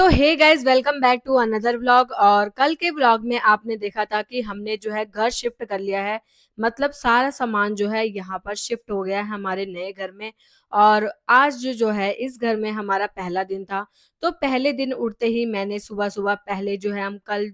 So hey guys, welcome back to another vlog. और कल के व्लॉग में आपने देखा था कि हमने जो है घर शिफ्ट कर लिया है। मतलब सारा सामान जो है यहाँ पर शिफ्ट हो गया है हमारे नए घर में। और आज जो है इस घर में हमारा पहला दिन था। तो पहले दिन उठते ही मैंने सुबह सुबह पहले जो है हम कल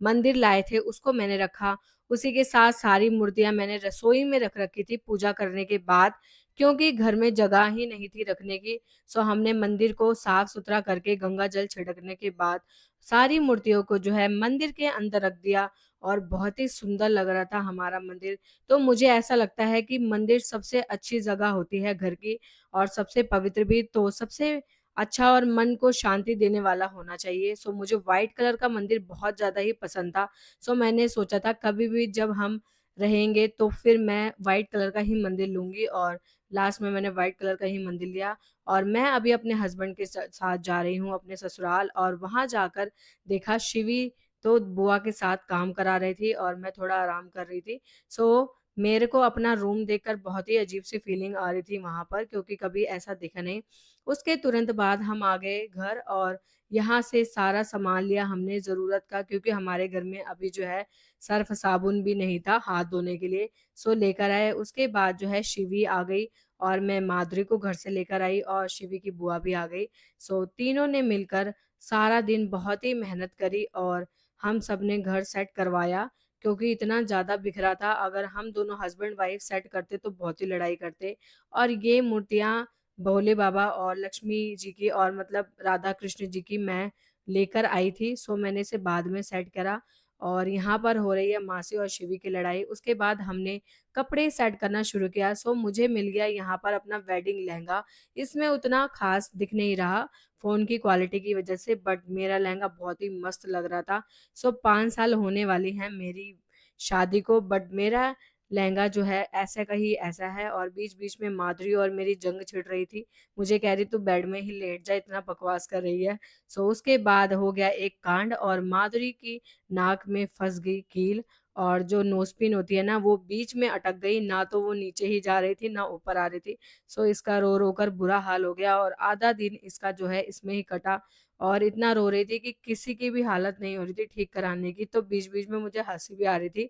मंदिर लाए थे उसको मैंने रखा। उसी के साथ सारी मूर्तियां मैंने रसोई में रख रखी थी पूजा करने के बाद, क्योंकि घर में जगह ही नहीं थी रखने की। सो हमने मंदिर को साफ सुथरा करके गंगा जल छिड़कने के बाद सारी मूर्तियों को जो है मंदिर के अंदर रख दिया। और बहुत ही सुंदर लग रहा था हमारा मंदिर। तो मुझे ऐसा लगता है कि मंदिर सबसे अच्छी जगह होती है घर की, और सबसे पवित्र भी। तो सबसे अच्छा और मन को शांति देने वाला होना चाहिए। सो मुझे व्हाइट कलर का मंदिर बहुत ज्यादा ही पसंद था। सो मैंने सोचा था कभी भी जब हम रहेंगे तो फिर मैं व्हाइट कलर का ही मंदिर लूंगी, और लास्ट में मैंने व्हाइट कलर का ही मंदिर लिया। और मैं अभी अपने हस्बैंड के साथ जा रही हूँ अपने ससुराल, और वहां जाकर देखा शिवी तो बुआ के साथ काम करा रही थी और मैं थोड़ा आराम कर रही थी। सो मेरे को अपना रूम देखकर बहुत ही अजीब सी फीलिंग आ रही थी वहां पर, क्योंकि कभी ऐसा दिखा नहीं। उसके तुरंत बाद हम आ गए घर, और यहाँ से सारा सामान लिया हमने जरूरत का, क्योंकि हमारे घर में अभी जो है सर्फ साबुन भी नहीं था हाथ धोने के लिए। सो लेकर आए। उसके बाद जो है शिवी आ गई, और मैं माधुरी को घर से लेकर आई, और शिवी की बुआ भी आ गई। सो तीनों ने मिलकर सारा दिन बहुत ही मेहनत करी, और हम सब ने घर सेट करवाया। क्योंकि इतना ज्यादा बिखरा था, अगर हम दोनों हस्बैंड वाइफ सेट करते तो बहुत ही लड़ाई करते। और ये मूर्तियां भोले बाबा और लक्ष्मी जी की, और मतलब राधा कृष्ण जी की मैं लेकर आई थी। सो मैंने इसे बाद में सेट करा। और यहाँ पर हो रही है मासी और शिवी की लड़ाई। उसके बाद हमने कपड़े सेट करना शुरू किया। सो मुझे मिल गया यहाँ पर अपना वेडिंग लहंगा। इसमें उतना खास दिख नहीं रहा फोन की क्वालिटी की वजह से, बट मेरा लहंगा बहुत ही मस्त लग रहा था। सो 5 साल होने वाली है मेरी शादी को, बट मेरा लहंगा जो है ऐसा का ही ऐसा है। और बीच बीच में माधुरी और मेरी जंग छिड़ रही थी। मुझे कह रही तू बेड में ही लेट जा, इतना बकवास कर रही है। सो उसके बाद हो गया एक कांड, और माधुरी की नाक में फंस गई कील। और जो नोजपिन होती है ना, वो बीच में अटक गई, ना तो वो नीचे ही जा रही थी ना ऊपर आ रही थी। सो इसका रो रो कर बुरा हाल हो गया, और आधा दिन इसका जो है इसमें ही कटा। और इतना रो रही थी कि किसी की भी हालत नहीं हो रही थी ठीक कराने की। तो बीच बीच में मुझे हंसी भी आ रही थी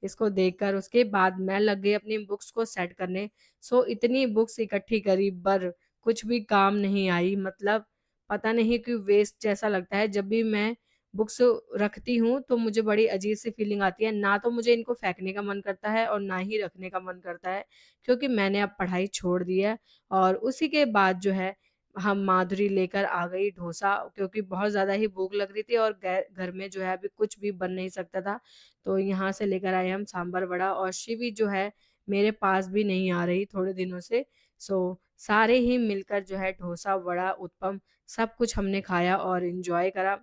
इसको देखकर। उसके बाद मैं लग गई अपनी बुक्स को सेट करने। सो इतनी बुक्स इकट्ठी करी, पर कुछ भी काम नहीं आई। मतलब पता नहीं क्यों वेस्ट जैसा लगता है। जब भी मैं बुक्स रखती हूँ तो मुझे बड़ी अजीब सी फीलिंग आती है। ना तो मुझे इनको फेंकने का मन करता है, और ना ही रखने का मन करता है, क्योंकि मैंने अब पढ़ाई छोड़ दी है। और उसी के बाद जो है हम माधुरी लेकर आ गई डोसा, क्योंकि बहुत ज़्यादा ही भूख लग रही थी, और घर में जो है अभी कुछ भी बन नहीं सकता था। तो यहाँ से लेकर आए हम सांभर वड़ा। और शिवी जो है मेरे पास भी नहीं आ रही थोड़े दिनों से। सो सारे ही मिलकर जो है डोसा वड़ा उत्पम सब कुछ हमने खाया और एंजॉय करा,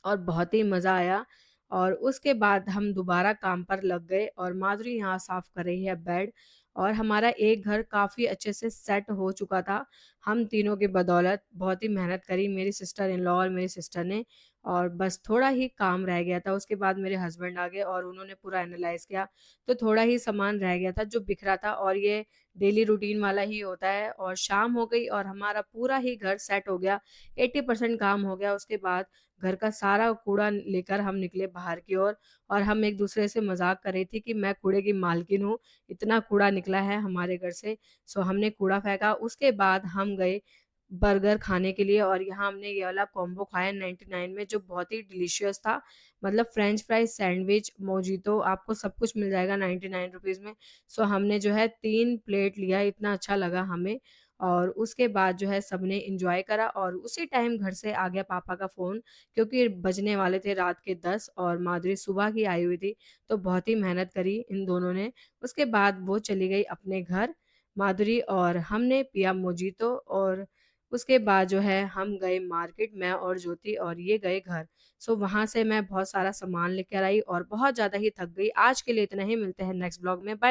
और बहुत ही मज़ा आया। और उसके बाद हम दोबारा काम पर लग गए, और माधुरी यहाँ साफ कर रही है बेड। और हमारा एक घर काफ़ी अच्छे से सेट हो चुका था। हम तीनों की बदौलत बहुत ही मेहनत करी मेरी सिस्टर इन लॉ और मेरी सिस्टर ने। और बस थोड़ा ही काम रह गया था। उसके बाद मेरे हस्बैंड आ गए और उन्होंने पूरा एनालाइज किया। तो थोड़ा ही सामान रह गया था जो बिखरा था, और ये डेली रूटीन वाला ही होता है। और शाम हो गई और हमारा पूरा ही घर सेट हो गया। 80% काम हो गया। उसके बाद घर का सारा कूड़ा लेकर हम निकले बाहर की ओर। और हम एक दूसरे से मजाक कर रही थी कि मैं कूड़े की मालकिन हूँ, इतना कूड़ा निकला है हमारे घर से। सो हमने कूड़ा फेंका। उसके बाद हम गए बर्गर खाने के लिए, और यहाँ हमने ये वाला कॉम्बो खाया 99 में, जो बहुत ही डिलीशियस था। मतलब फ्रेंच फ्राइज सैंडविच मोजीतो आपको सब कुछ मिल जाएगा 99 रुपीज़ में। सो हमने जो है 3 प्लेट लिया, इतना अच्छा लगा हमें। और उसके बाद जो है सबने इंजॉय करा, और उसी टाइम घर से आ गया पापा का फोन, क्योंकि बजने वाले थे रात के 10, और माधुरी सुबह की आई हुई थी। तो बहुत ही मेहनत करी इन दोनों ने। उसके बाद वो चली गई अपने घर माधुरी, और हमने पिया मोजीतो। और उसके बाद जो है हम गए मार्केट, मैं और ज्योति, और ये गए घर। सो वहां से मैं बहुत सारा सामान लेकर आई और बहुत ज्यादा ही थक गई। आज के लिए इतना ही, मिलते हैं नेक्स्ट ब्लॉग में। बाय।